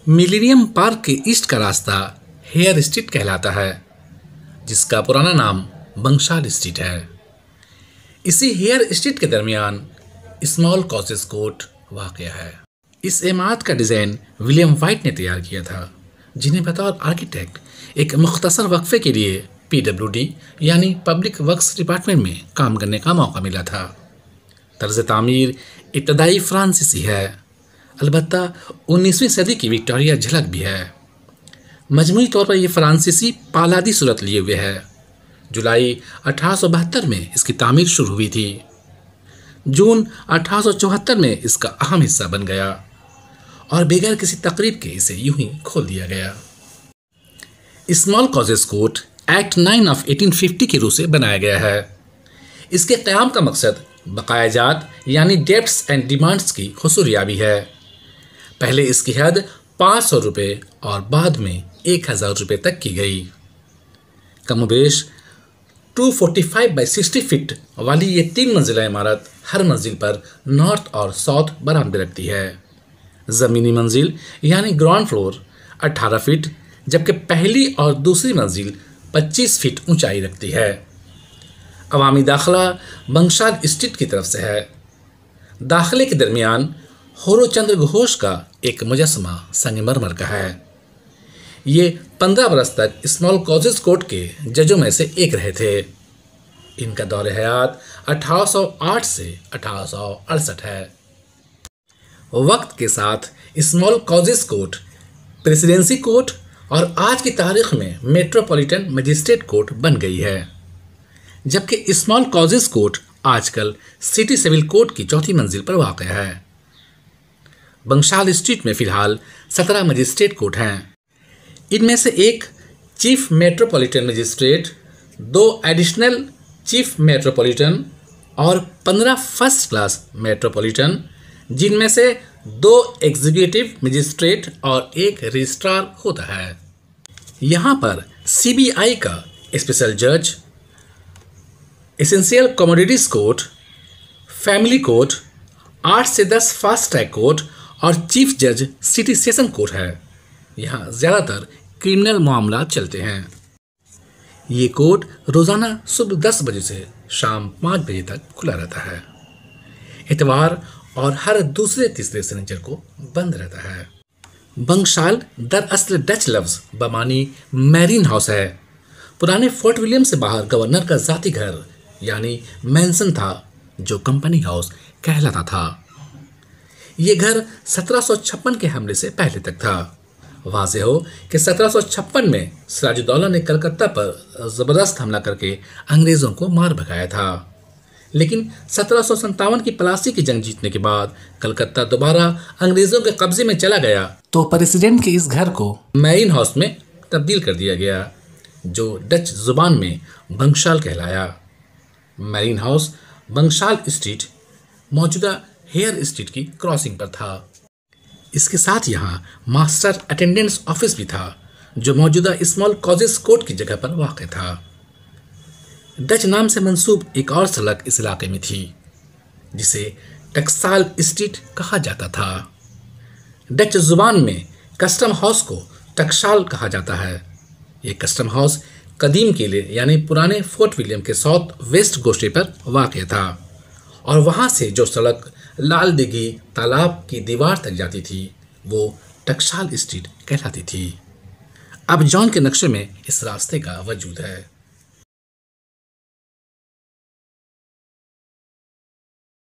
Millennium park के east का रास्ता हेयर स्ट्रीट कहलाता है, जिसका पुराना नाम बंशाल स्ट्रीट है। इसी हेयर स्ट्रीट के दरमियान स्मॉल कॉजेस कोर्ट वाक़ है। इस इमारत का डिज़ाइन विलियम वाइट ने तैयार किया था, जिन्हें बतौर आर्किटेक्ट एक मुख्तसर वक्फे के लिए PWD यानी पब्लिक वर्क्स डिपार्टमेंट में काम करने का मौका मिला था। तर्ज तामीर इब्तदाई फ्रांसीसी है, अलबत्ता 19वीं सदी की विक्टोरिया झलक भी है। मजमूई तौर पर यह फ्रांसीसी पालादी सूरत लिए हुए है। जुलाई 1872 में इसकी तामीर शुरू हुई थी। जून 1874 में इसका अहम हिस्सा बन गया और बगैर किसी तकरीब के इसे यूं ही खोल दिया गया। Small causes court act 9 of 1850 के रूप से बनाया गया है। इसके क़याम का मकसद बकायाजात यानी डेब्ट्स एंड डिमांड्स की हुसूरियाबी है। पहले इसकी हद 500 रुपये और बाद में 1000 रुपये तक की गई। कमोबेश 245 बाई 60 फीट वाली ये 3 मंजिला इमारत हर मंजिल पर नॉर्थ और साउथ बरामदे रखती है। ज़मीनी मंजिल यानी ग्राउंड फ्लोर 18 फीट, जबकि पहली और दूसरी मंजिल 25 फीट ऊंचाई रखती है। अवामी दाखिला बंशाल स्ट्रीट की तरफ से है। दाखिले के दरमियान होरोचंद्र घोष का एक मुजस्समा संगमरमर का है। ये 15 बरस तक स्मॉल कॉजेस कोर्ट के जजों में से एक रहे थे। इनका दौर हयात 1808 से 1868 है। वक्त के साथ small causes court presidency court और आज की तारीख में मेट्रोपॉलिटन मजिस्ट्रेट कोर्ट बन गई है, जबकि स्मॉल कॉजेस कोर्ट आजकल सिटी सिविल कोर्ट की चौथी मंजिल पर वाक़ है। बंशाल स्ट्रीट में फ़िलहाल 17 मजिस्ट्रेट कोर्ट हैं। इनमें से एक chief metropolitan magistrate, 2 additional chief metropolitan और 15 फर्स्ट क्लास मेट्रोपॉलिटन, जिनमें से 2 एग्जीक्यूटिव मजिस्ट्रेट और 1 रजिस्ट्रार होता है। यहाँ पर CBI का स्पेशल जज, essential commodities court, family court, 8 से 10 फास्ट ट्रैक कोर्ट और चीफ जज सिटी सेशन कोर्ट है। यहाँ ज़्यादातर क्रिमिनल मामला चलते हैं। ये कोर्ट रोज़ाना सुबह 10 बजे से शाम 5 बजे तक खुला रहता है। इतवार और हर दूसरे तीसरे शनिचर को बंद रहता है। बंशाल दरअसल डच लफ्ज़ बमानी मैरीन हाउस है। पुराने फोर्ट विलियम से बाहर गवर्नर का ज़ाती घर यानी मैंसन था, जो कंपनी हाउस कहलाता था। ये घर 1756 के हमले से पहले तक था। वाज़े हो कि 1756 में सिराजुद्दौला ने कलकत्ता पर ज़बरदस्त हमला करके अंग्रेज़ों को मार भगाया था, लेकिन 1757 की प्लासी की जंग जीतने के बाद कलकत्ता दोबारा अंग्रेज़ों के कब्जे में चला गया, तो प्रेसिडेंट के इस घर को मैरीन हाउस में तब्दील कर दिया गया, जो डच ज़ुबान में बंशाल कहलाया। मैरीन हाउस बंशाल स्ट्रीट मौजूदा हेयर स्ट्रीट की क्रॉसिंग पर था। इसके साथ यहाँ मास्टर अटेंडेंट्स ऑफिस भी था, जो मौजूदा स्मॉल कॉजेस कोर्ट की जगह पर वाक़ था। डच नाम से मंसूब एक और सड़क इस इलाके में थी, जिसे टक्साल स्ट्रीट कहा जाता था। डच ज़ुबान में कस्टम हाउस को टक्साल कहा जाता है। ये कस्टम हाउस कदीम किले यानी पुराने फोर्ट विलियम के साउथ वेस्ट गोशे पर वाक़ था, और वहाँ से जो सड़क लाल दिघी तालाब की दीवार तक जाती थी, वो टक्साल स्ट्रीट कहलाती थी। अब जॉन के नक्शे में इस रास्ते का वजूद है।